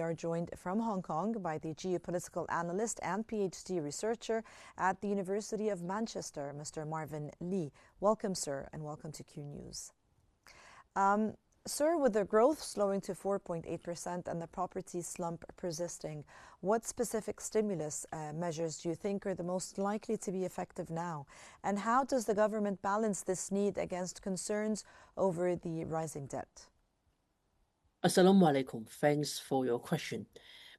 are joined from Hong Kong by the geopolitical analyst and PhD researcher at the University of Manchester, Mr. Marvin Lee. Welcome, sir, and welcome to Q News. Sir, with the growth slowing to 4.8% and the property slump persisting, what specific stimulus measures do you think are the most likely to be effective now? And how does the government balance this need against concerns over the rising debt? Assalamu alaikum. Thanks for your question.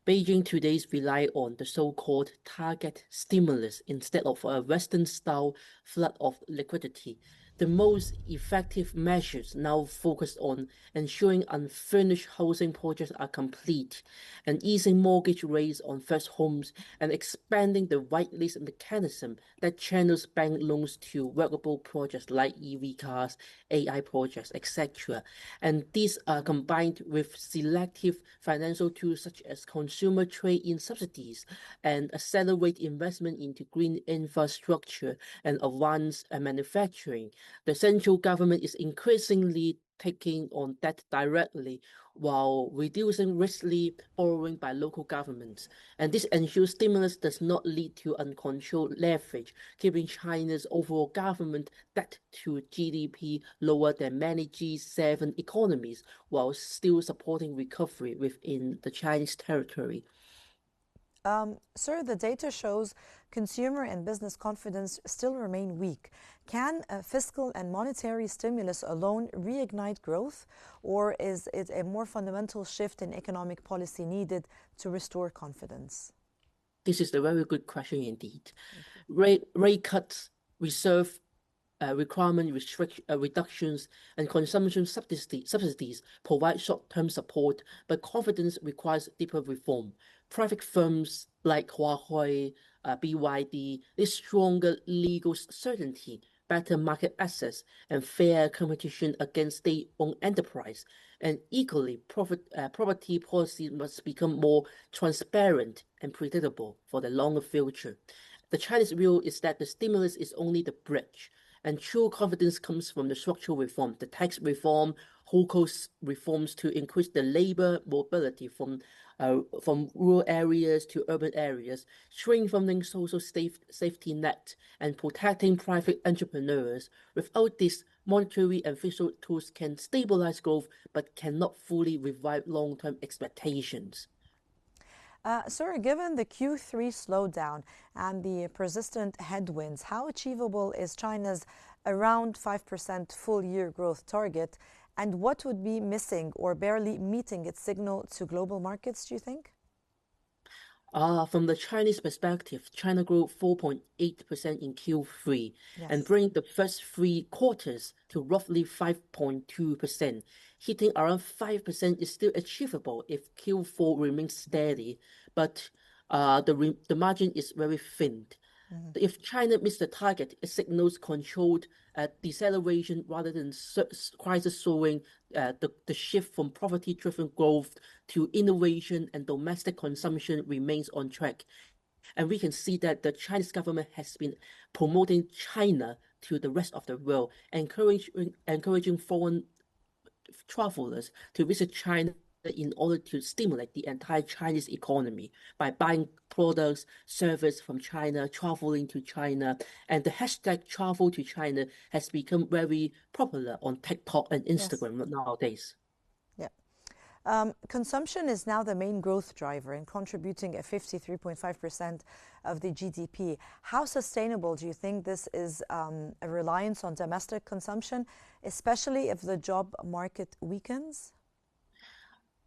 Beijing today rely on the so-called target stimulus instead of a Western-style flood of liquidity. The most effective measures now focus on ensuring unfurnished housing projects are complete and easing mortgage rates on first homes and expanding the whitelist mechanism that channels bank loans to workable projects like EV cars, AI projects, etc. And these are combined with selective financial tools such as consumer trade-in subsidies and accelerate investment into green infrastructure and advanced manufacturing. The central government is increasingly taking on debt directly while reducing risky borrowing by local governments. And this ensures stimulus does not lead to uncontrolled leverage, keeping China's overall government debt to GDP lower than many G7 economies, while still supporting recovery within the Chinese territory. Sir, the data shows consumer and business confidence still remain weak. Can fiscal and monetary stimulus alone reignite growth, or is it a more fundamental shift in economic policy needed to restore confidence? This is a very good question indeed. Rate cuts, reserve requirement reductions, and consumption subsidies provide short-term support, but confidence requires deeper reform. Private firms like Huawei, BYD need stronger legal certainty, better market access, and fair competition against state-owned enterprise. And equally, property policy must become more transparent and predictable for the longer future. The Chinese view is that the stimulus is only the bridge, and true confidence comes from the structural reform, the tax reform, whole cost reforms to increase the labor mobility from rural areas to urban areas, strengthening social safety net, and protecting private entrepreneurs. Without this, monetary and fiscal tools can stabilize growth but cannot fully revive long-term expectations. Sir, given the Q3 slowdown and the persistent headwinds, how achievable is China's around 5% full-year growth target? And what would be missing or barely meeting its signal to global markets, do you think? From the Chinese perspective, China grew 4.8% in Q3 and bring the first 3 quarters to roughly 5.2%. Hitting around 5% is still achievable if Q4 remains steady, but the margin is very thin. If China missed the target, it signals controlled deceleration rather than crisis showing the shift from poverty-driven growth to innovation and domestic consumption remains on track. And we can see that the Chinese government has been promoting China to the rest of the world, encouraging foreign travelers to visit China in order to stimulate the entire Chinese economy by buying products, services from China, traveling to China. And the hashtag travel to China has become very popular on TikTok and Instagram nowadays. Consumption is now the main growth driver and contributing at 53.5% of the GDP. How sustainable do you think this is, a reliance on domestic consumption, especially if the job market weakens?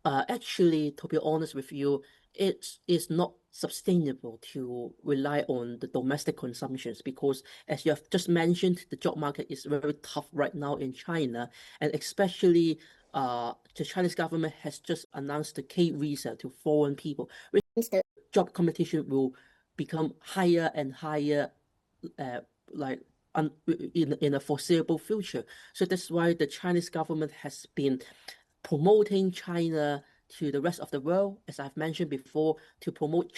Actually, to be honest with you, it is not sustainable to rely on the domestic consumptions because, as you have just mentioned, the job market is very tough right now in China, and especially the Chinese government has just announced the K visa to foreign people, which means the job competition will become higher and higher, in a foreseeable future. So that's why the Chinese government has been promoting China to the rest of the world, as I've mentioned before, to promote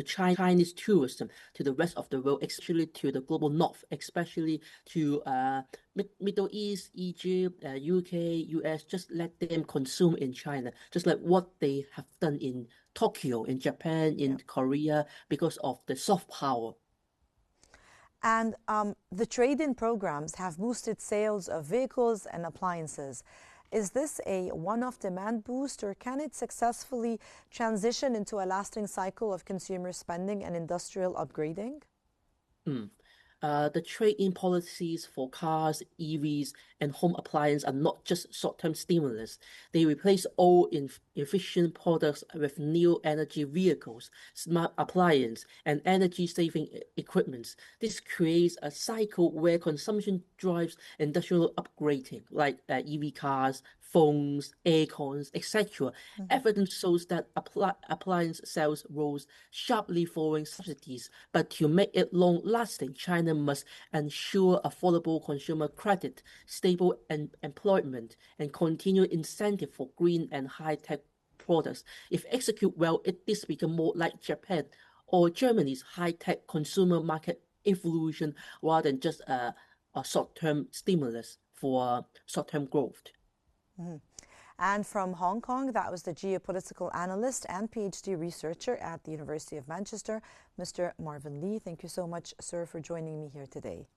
Chinese tourism to the rest of the world, especially to the global north, especially to Middle East, Egypt, UK, US. Just let them consume in China, just like what they have done in Tokyo, in Japan, in Korea, because of the soft power. And the trade-in programs have boosted sales of vehicles and appliances. Is this a one-off demand boost, or can it successfully transition into a lasting cycle of consumer spending and industrial upgrading? The trade-in policies for cars, EVs, and home appliances are not just short-term stimulus. They replace old efficient products with new energy vehicles, smart appliances, and energy-saving equipment. This creates a cycle where consumption drives industrial upgrading, like EV cars, phones, air cons, etc. Evidence shows that appliance sales rose sharply following subsidies, but to make it long-lasting, China must ensure affordable consumer credit, stable employment, and continued incentive for green and high-tech products. If executed well, this becomes more like Japan or Germany's high-tech consumer market evolution rather than just a short-term stimulus for short-term growth. And from Hong Kong, that was the geopolitical analyst and PhD researcher at the University of Manchester, Mr. Marvin Lee. Thank you so much, sir, for joining me here today.